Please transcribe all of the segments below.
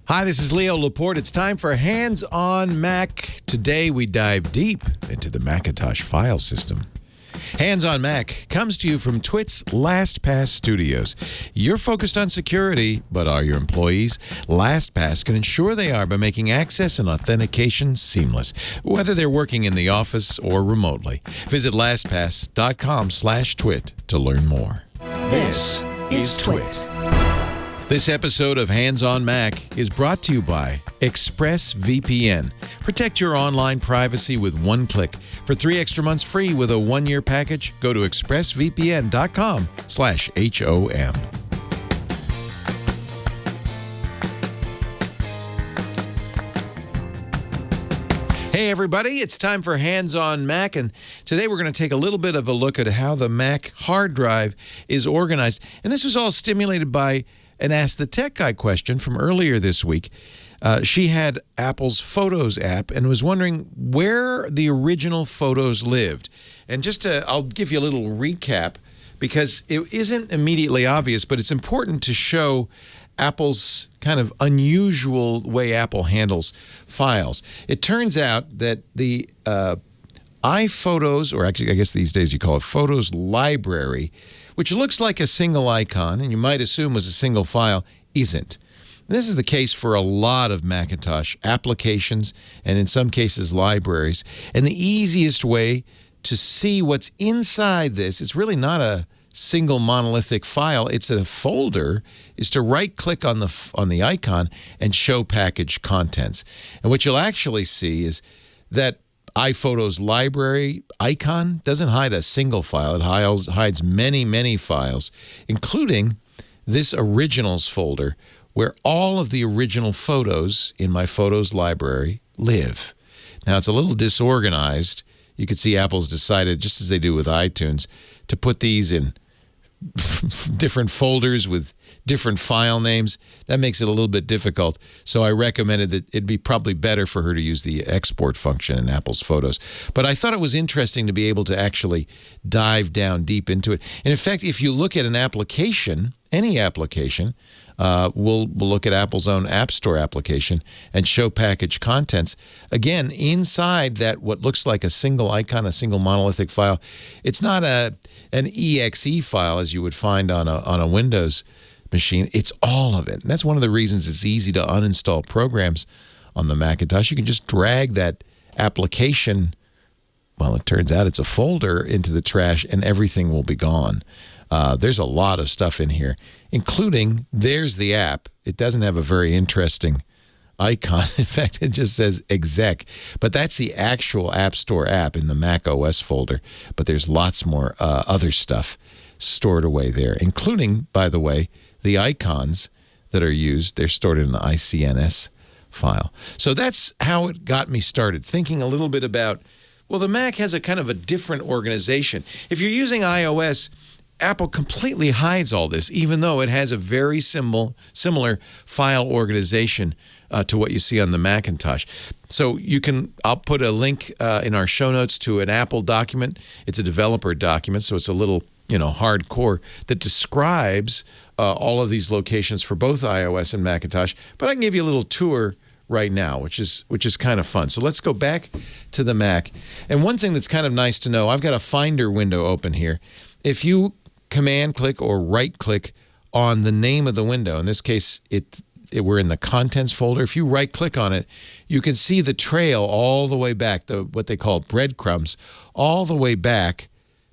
Hi, this is Leo Laporte. It's time for Hands on Mac. Today we dive deep into the Macintosh file system. Hands on Mac comes to you from TWiT's LastPass Studios. You're focused on security, but are your employees? LastPass can ensure they are by making access and authentication seamless, whether they're working in the office or remotely. Visit lastpass.com/twit to learn more. This is TWiT. This episode of Hands on Mac is brought to you by ExpressVPN. Protect your online privacy with one click. For 3 extra months free with a 1-year package, go to expressvpn.com/HOM. Hey everybody, it's time for Hands on Mac, and today we're going to take a little bit of a look at how the Mac hard drive is organized. And this was all stimulated by an Ask the Tech Guy question from earlier this week. She had Apple's Photos app and was wondering where the original photos lived. And I'll give you a little recap because it isn't immediately obvious, but it's important to show Apple's kind of unusual way Apple handles files. It turns out that the iPhotos, or actually I guess these days you call it Photos Library, which looks like a single icon and you might assume was a single file, isn't. This is the case for a lot of Macintosh applications and in some cases libraries. And the easiest way to see what's inside this, it's really not a single monolithic file, it's a folder, is to right-click on the icon and show package contents. And what you'll actually see is that iPhotos library icon doesn't hide a single file. It hides many, many files, including this originals folder where all of the original photos in my photos library live. Now, it's a little disorganized. You can see Apple's decided, just as they do with iTunes, to put these in different folders with different file names. That makes it a little bit difficult. So I recommended that it'd be probably better for her to use the export function in Apple's Photos. But I thought it was interesting to be able to actually dive down deep into it. And in fact, if you look at an application, any application, we'll look at Apple's own App Store application and show package contents. Again, inside that what looks like a single icon, a single monolithic file, it's not an exe file as you would find on a Windows machine. It's all of it. And that's one of the reasons it's easy to uninstall programs on the Macintosh. You can just drag that application, well, it turns out it's a folder, into the trash and everything will be gone. There's a lot of stuff in here, including there's the app. It doesn't have a very interesting icon. In fact, it just says exec. But that's the actual App Store app in the Mac OS folder. But there's lots more other stuff stored away there, including, by the way, the icons that are used. They're stored in the ICNS file. So that's how it got me started, thinking a little bit about, well, the Mac has a kind of a different organization. If you're using iOS, Apple completely hides all this, even though it has a very similar file organization to what you see on the Macintosh. So I'll put a link in our show notes to an Apple document. It's a developer document, so it's a little, hardcore, that describes all of these locations for both iOS and Macintosh. But I can give you a little tour right now, which is kind of fun. So let's go back to the Mac. And one thing that's kind of nice to know, I've got a Finder window open here. If you command click or right click on the name of the window, in this case we're in the contents folder. If you right click on it, you can see the trail all the way back, what they call breadcrumbs, all the way back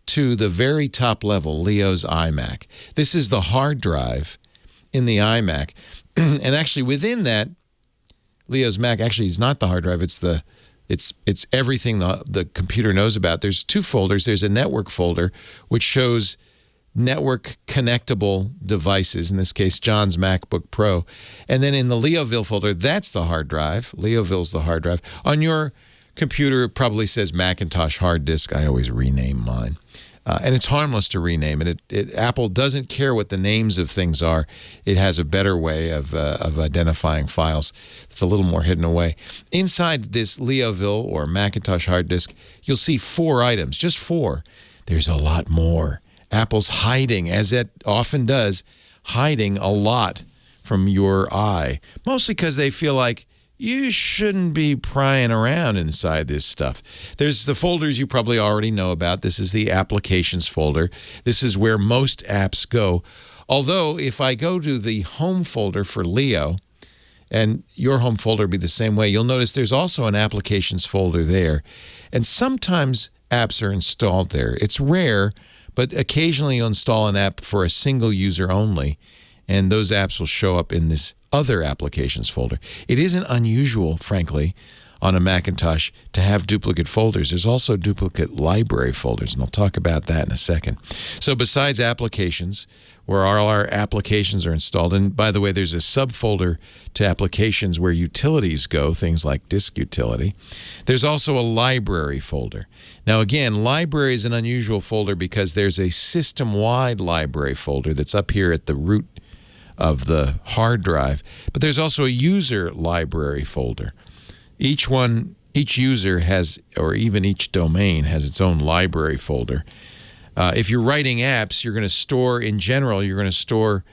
to the very top level, Leo's iMac. This is the hard drive in the iMac. And actually within that, Leo's Mac actually is not the hard drive, it's everything the computer knows about. There's 2 folders. There's a network folder, which shows network connectable devices, in this case, John's MacBook Pro. And then in the Leoville folder, that's the hard drive. Leoville's the hard drive. On your computer, it probably says Macintosh hard disk. I always rename mine. And it's harmless to rename it. Apple doesn't care what the names of things are. It has a better way of identifying files. It's a little more hidden away. Inside this Leoville or Macintosh hard disk, you'll see 4 items, just 4. There's a lot more. Apple's hiding, as it often does, hiding a lot from your eye, mostly because they feel like you shouldn't be prying around inside this stuff. There's the folders you probably already know about. This is the applications folder. This is where most apps go. Although if I go to the home folder for Leo, and your home folder will be the same way, you'll notice there's also an applications folder there. And sometimes apps are installed there. It's rare, but occasionally you'll install an app for a single user only, and those apps will show up in this other applications folder. It isn't unusual, frankly, on a Macintosh to have duplicate folders. There's also duplicate library folders, and I'll talk about that in a second. So besides applications, where all our applications are installed, and by the way, there's a subfolder to applications where utilities go, things like disk utility. There's also a library folder. Now again, library is an unusual folder because there's a system-wide library folder that's up here at the root of the hard drive, but there's also a user library folder. Each user has, or even each domain has its own library folder. If you're writing apps, you're going to store, in general, you're going to store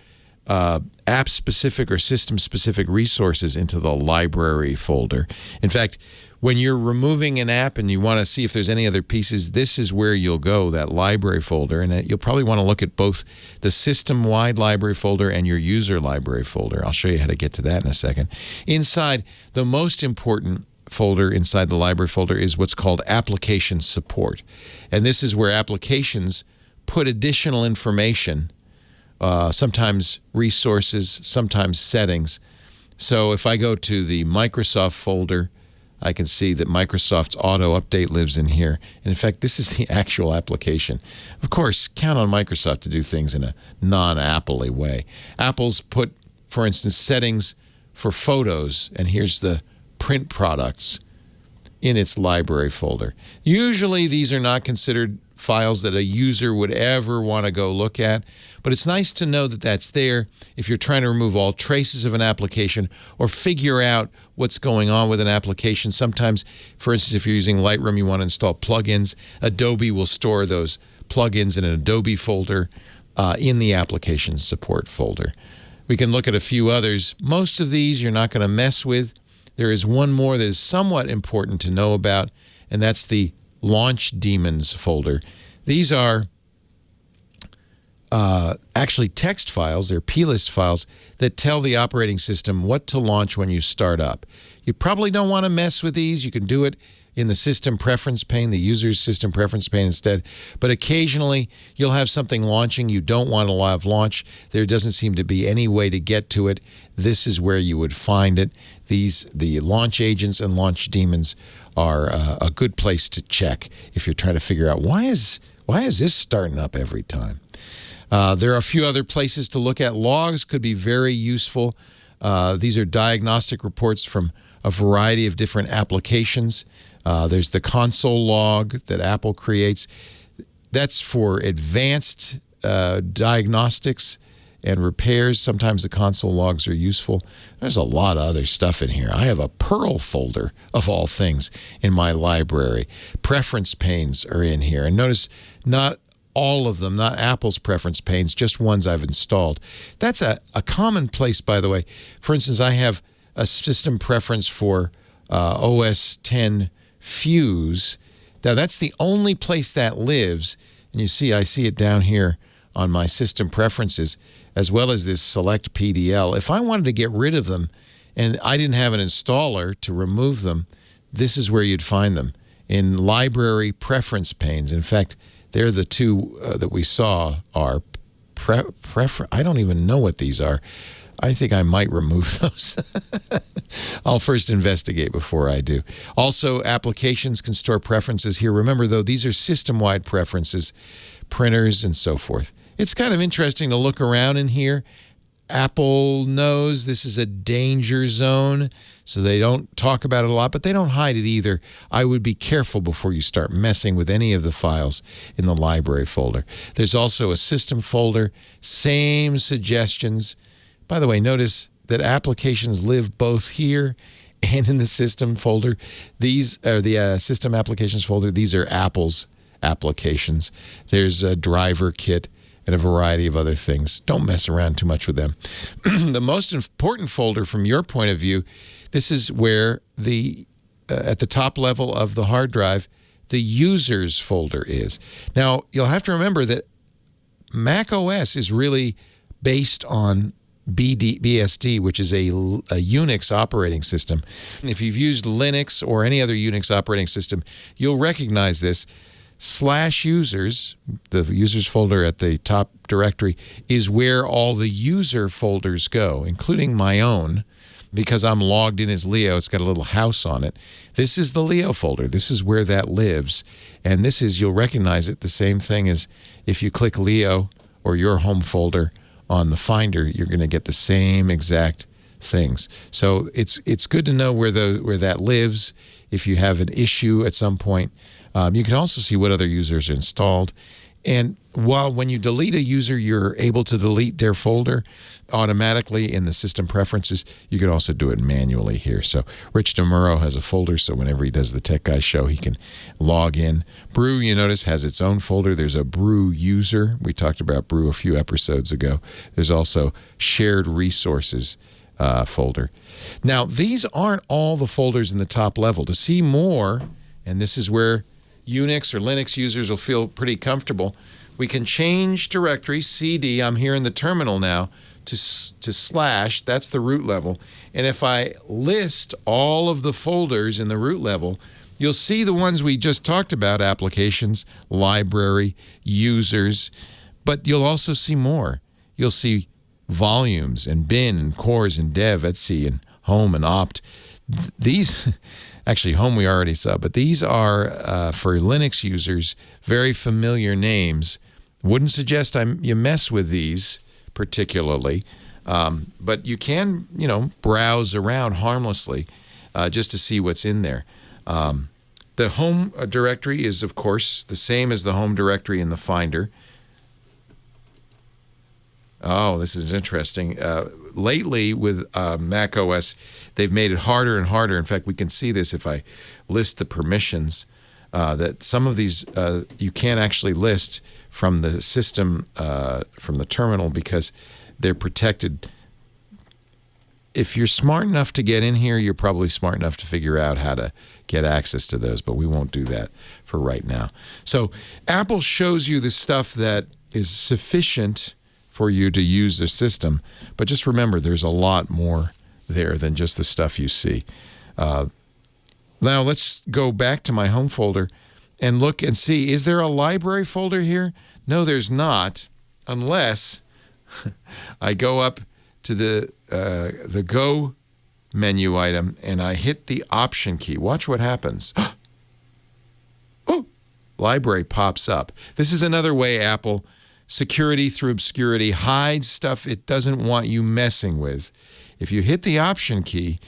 app-specific or system-specific resources into the library folder. In fact, when you're removing an app and you want to see if there's any other pieces, this is where you'll go, that library folder. And you'll probably want to look at both the system-wide library folder and your user library folder. I'll show you how to get to that in a second. Inside, the most important folder inside the library folder is what's called application support. And this is where applications put additional information, sometimes resources, sometimes settings. So if I go to the Microsoft folder, I can see that Microsoft's auto update lives in here. And in fact, this is the actual application. Of course, count on Microsoft to do things in a non-Apple-y way. Apple's put, for instance, settings for photos, and here's the print products in its library folder. Usually these are not considered files that a user would ever want to go look at, but it's nice to know that that's there if you're trying to remove all traces of an application or figure out what's going on with an application. Sometimes, for instance, if you're using Lightroom, you want to install plugins. Adobe will store those plugins in an Adobe folder in the application support folder. We can look at a few others. Most of these you're not going to mess with. There is one more that is somewhat important to know about, and that's the Launch Daemons folder. These are actually text files. They're plist files that tell the operating system what to launch when you start up. You probably don't want to mess with these. You can do it in the system preference pane, the user's system preference pane instead. But occasionally, you'll have something launching you don't want to have launch. There doesn't seem to be any way to get to it. This is where you would find it. The launch agents and launch daemons are a good place to check if you're trying to figure out why is this starting up every time. There are a few other places to look at. Logs could be very useful. These are diagnostic reports from a variety of different applications. There's the console log that Apple creates. That's for advanced diagnostics and repairs. Sometimes the console logs are useful. There's a lot of other stuff in here. I have a Perl folder, of all things, in my library. Preference panes are in here. And notice not all of them, not Apple's preference panes, just ones I've installed. That's a common place, by the way. For instance, I have a system preference for OS X Fuse. Now, that's the only place that lives. And you see, I see it down here on my system preferences, as well as this select PDL. If I wanted to get rid of them and I didn't have an installer to remove them, this is where you'd find them, in library preference panes. In fact, they're the two that we saw are I don't even know what these are. I think I might remove those. I'll first investigate before I do. Also, applications can store preferences here. Remember, though, these are system-wide preferences, printers, and so forth. It's kind of interesting to look around in here. Apple knows this is a danger zone, so they don't talk about it a lot, but they don't hide it either. I would be careful before you start messing with any of the files in the library folder. There's also a system folder, same suggestions. By the way, notice that applications live both here and in the system folder. These are the system applications folder. These are Apple's applications. There's a driver kit and a variety of other things. Don't mess around too much with them. The most important folder from your point of view, this is where at the top level of the hard drive, the users folder is. Now, you'll have to remember that Mac OS is really based on BSD, which is a Unix operating system. If you've used Linux or any other Unix operating system, you'll recognize this. /users, the users folder at the top directory, is where all the user folders go, including my own. Because I'm logged in as Leo, it's got a little house on it. This is the Leo folder. This is where that lives. And this is, you'll recognize it, the same thing as if you click Leo or your home folder on the Finder, you're going to get the same exact things. So it's good to know where that lives. If you have an issue at some point, you can also see what other users are installed. And when you delete a user, you're able to delete their folder automatically in the system preferences. You could also do it manually here. So Rich DeMuro has a folder, so whenever he does the Tech Guy show, he can log in. Brew, you notice, has its own folder. There's a Brew user. We talked about Brew a few episodes ago. There's also Shared Resources folder. Now, these aren't all the folders in the top level. To see more, and this is where Unix or Linux users will feel pretty comfortable, we can change directory, CD, I'm here in the terminal now, to /, that's the root level. And if I list all of the folders in the root level, you'll see the ones we just talked about, applications, library, users, but you'll also see more. You'll see volumes and bin and cores and dev, etc., and home and opt. These, actually home we already saw, but these are, for Linux users, very familiar names. Wouldn't suggest you mess with these particularly, but you can, browse around harmlessly just to see what's in there. The home directory is, of course, the same as the home directory in the Finder. Oh, this is interesting. Lately with Mac OS, they've made it harder and harder. In fact, we can see this if I list the permissions, that some of these you can't actually list from the system, from the terminal, because they're protected. If you're smart enough to get in here, you're probably smart enough to figure out how to get access to those, but we won't do that for right now. So Apple shows you the stuff that is sufficient for you to use the system, but just remember there's a lot more there than just the stuff you see. Now let's go back to my home folder and look and see, is there a library folder here? No, there's not, unless I go up to the Go menu item and I hit the Option key. Watch what happens. Oh, library pops up. This is another way Apple, security through obscurity, hides stuff it doesn't want you messing with. If you hit the Option key,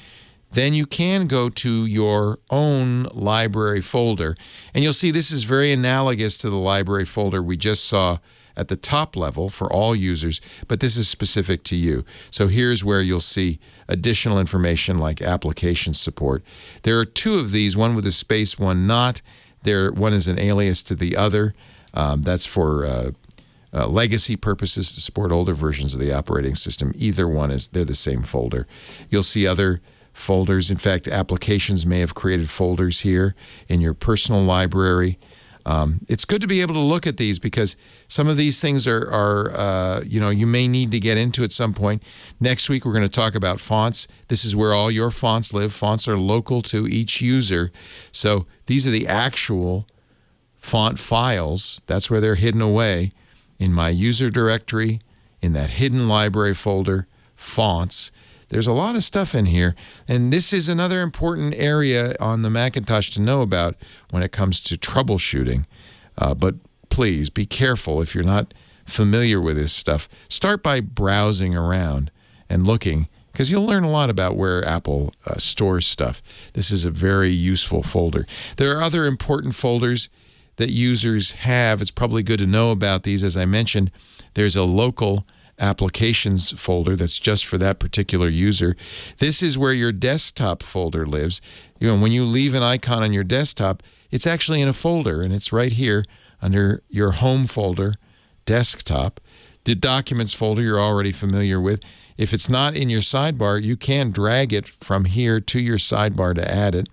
then you can go to your own library folder. And you'll see this is very analogous to the library folder we just saw at the top level for all users, but this is specific to you. So here's where you'll see additional information like application support. There are two of these, one with a space, one not. One is an alias to the other. That's for legacy purposes to support older versions of the operating system. Either one they're the same folder. You'll see other folders. In fact, applications may have created folders here in your personal library. It's good to be able to look at these because some of these things are you may need to get into at some point. Next week, we're going to talk about fonts. This is where all your fonts live. Fonts are local to each user. So these are the actual font files. That's where they're hidden away in my user directory, in that hidden library folder, fonts. There's a lot of stuff in here, and this is another important area on the Macintosh to know about when it comes to troubleshooting. But please be careful if you're not familiar with this stuff. Start by browsing around and looking, because you'll learn a lot about where Apple stores stuff. This is a very useful folder. There are other important folders that users have. It's probably good to know about these. As I mentioned, there's a local applications folder that's just for that particular user. This is where your desktop folder lives. When you leave an icon on your desktop, it's actually in a folder, and it's right here under your home folder desktop. The Documents folder you're already familiar with. If it's not in your sidebar, you can drag it from here to your sidebar to add it.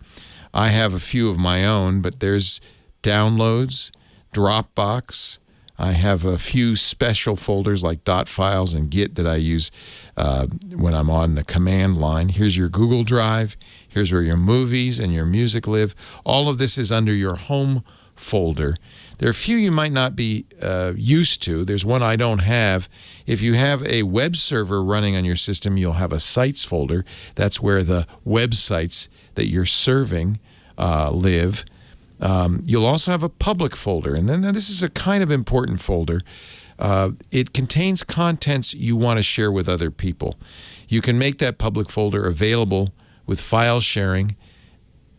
I have a few of my own, but there's Downloads, Dropbox. I have a few special folders like .files and Git that I use when I'm on the command line. Here's your Google Drive. Here's where your movies and your music live. All of this is under your home folder. There are a few you might not be used to. There's one I don't have. If you have a web server running on your system, you'll have a sites folder. That's where the websites that you're serving live. You'll also have a public folder, and then this is a kind of important folder. It contains contents you want to share with other people. You can make that public folder available with file sharing.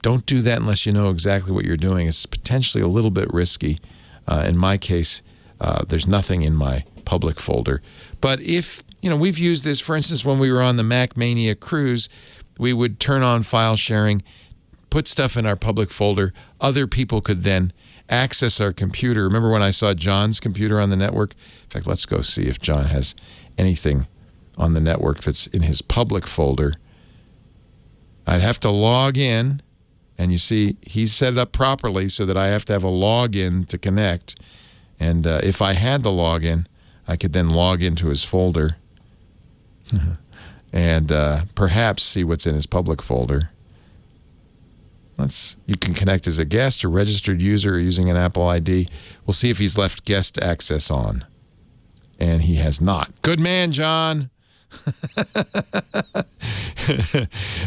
Don't do that unless you know exactly what you're doing. It's potentially a little bit risky. In my case, there's nothing in my public folder. But if, we've used this, for instance, when we were on the Mac Mania cruise, we would turn on file sharing, put stuff in our public folder. Other people could then access our computer. Remember when I saw John's computer on the network? In fact, let's go see if John has anything on the network that's in his public folder. I'd have to log in, and you see he's set it up properly so that I have to have a login to connect. And if I had the login, I could then log into his folder and perhaps see what's in his public folder. You can connect as a guest or registered user or using an Apple ID. We'll see if he's left guest access on. And he has not. Good man, John.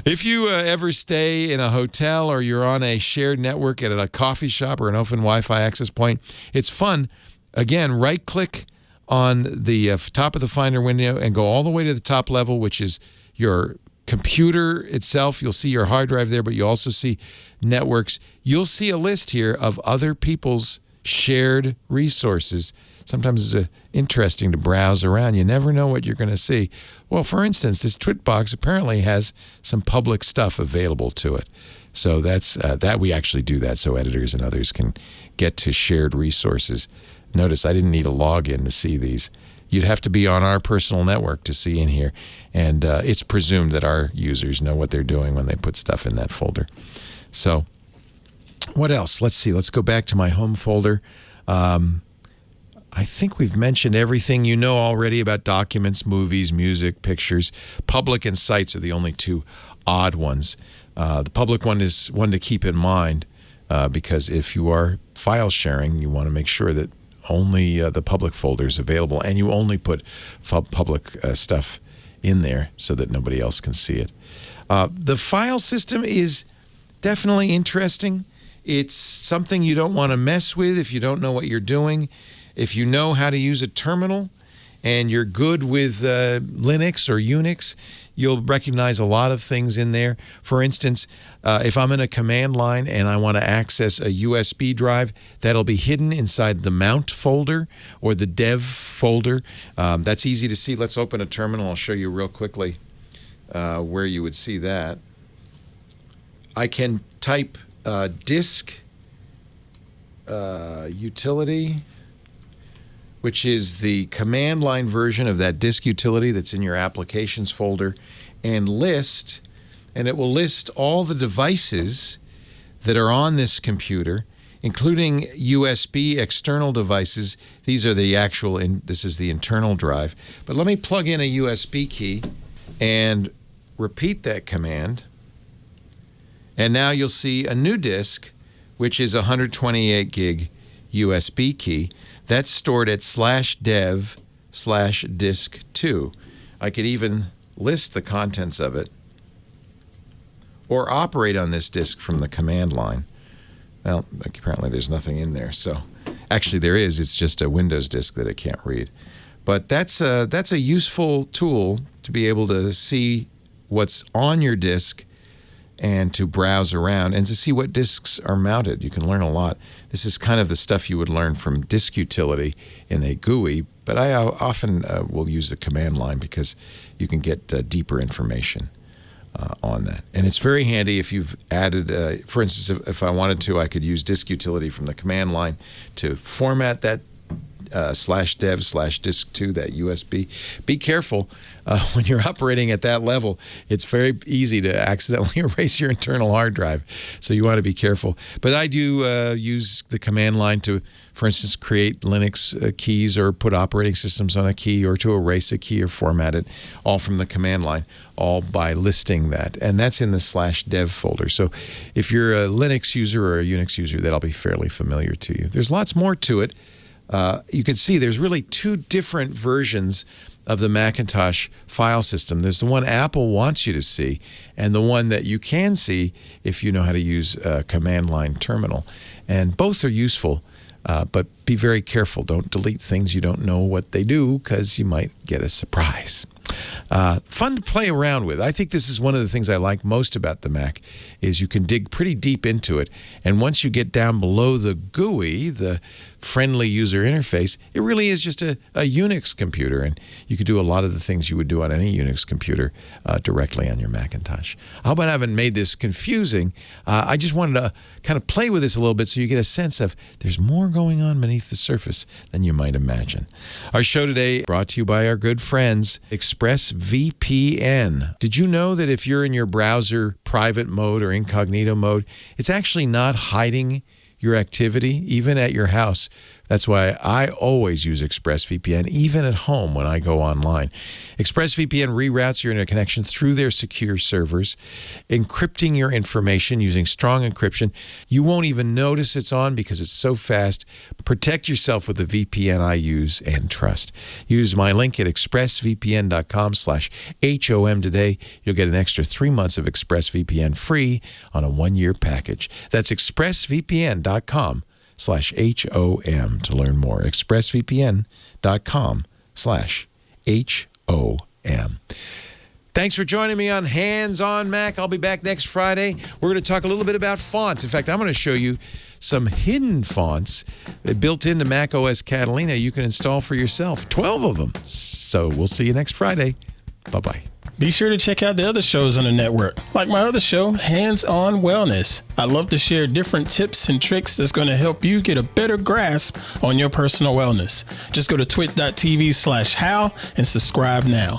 If you ever stay in a hotel or you're on a shared network at a coffee shop or an open Wi-Fi access point, it's fun. Again, right-click on the top of the Finder window and go all the way to the top level, which is your computer itself. You'll see your hard drive there, but you also see networks. You'll see a list here of other people's shared resources. Sometimes it's interesting to browse around. You never know what you're going to see. Well, for instance, this TWiT box apparently has some public stuff available to it. So that's that we actually do that so editors and others can get to shared resources. Notice I didn't need a login to see these. You'd have to be on our personal network to see in here. And it's presumed that our users know what they're doing when they put stuff in that folder. So what else? Let's see. Let's go back to my home folder. I think we've mentioned everything you know already about documents, movies, music, pictures. Public and sites are the only two odd ones. The public one is one to keep in mind because if you are file sharing, you want to make sure that only the public folder is available, and you only put public stuff in there so that nobody else can see it. The file system is definitely interesting. It's something you don't want to mess with if you don't know what you're doing. If you know how to use a terminal and you're good with Linux or Unix, you'll recognize a lot of things in there. For instance, if I'm in a command line and I want to access a USB drive, that'll be hidden inside the mount folder or the dev folder. That's easy to see. Let's open a terminal. I'll show you real quickly where you would see that. I can type disk utility, which is the command line version of that disk utility that's in your applications folder, and list, and it will list all the devices that are on this computer, including USB external devices. These are the actual, this is the internal drive. But let me plug in a USB key and repeat that command. And now you'll see a new disk, which is a 128 gig USB key. That's stored at /dev/disk2. I could even list the contents of it or operate on this disk from the command line. Well, apparently there's nothing in there. So actually there is. It's just a Windows disk that it can't read. But that's a useful tool to be able to see what's on your disk and to browse around and to see what disks are mounted. You can learn a lot. This is kind of the stuff you would learn from disk utility in a GUI, but I often will use the command line because you can get deeper information on that. And it's very handy if you've added, for instance, if I wanted to, I could use disk utility from the command line to format that /dev/disk2, that USB. Be careful when you're operating at that level. It's very easy to accidentally erase your internal hard drive, so you want to be careful. But I do use the command line to, for instance, create Linux keys or put operating systems on a key, or to erase a key or format it, all from the command line, all by listing that. And that's in the /dev folder. So if you're a Linux user or a Unix user, that'll be fairly familiar to you. There's lots more to it. You can see there's really two different versions of the Macintosh file system. There's the one Apple wants you to see, and the one that you can see if you know how to use a command line terminal. And both are useful, but be very careful. Don't delete things you don't know what they do, because you might get a surprise. Fun to play around with. I think this is one of the things I like most about the Mac, is you can dig pretty deep into it. And once you get down below the GUI, the friendly user interface, it really is just a Unix computer. And you could do a lot of the things you would do on any Unix computer directly on your Macintosh. I hope I haven't made this confusing. I just wanted to kind of play with this a little bit so you get a sense of there's more going on beneath the surface than you might imagine. Our show today brought to you by our good friends, ExpressVPN. Did you know that if you're in your browser private mode or incognito mode, it's actually not hiding your activity, even at your house? That's why I always use ExpressVPN, even at home when I go online. ExpressVPN reroutes your internet connection through their secure servers, encrypting your information using strong encryption. You won't even notice it's on because it's so fast. Protect yourself with the VPN I use and trust. Use my link at expressvpn.com/HOM today. You'll get an extra 3 months of ExpressVPN free on a 1-year package. That's expressvpn.com/HOM to learn more. expressvpn.com/HOM. Thanks for joining me on Hands on Mac. I'll be back next Friday. We're going to talk a little bit about fonts. In fact, I'm going to show you some hidden fonts built into Mac OS Catalina you can install for yourself. 12 of them. So we'll see you next Friday. Bye-bye. Be sure to check out the other shows on the network, like my other show, Hands on Wellness. I love to share different tips and tricks that's going to help you get a better grasp on your personal wellness. Just go to twit.tv/how and subscribe now.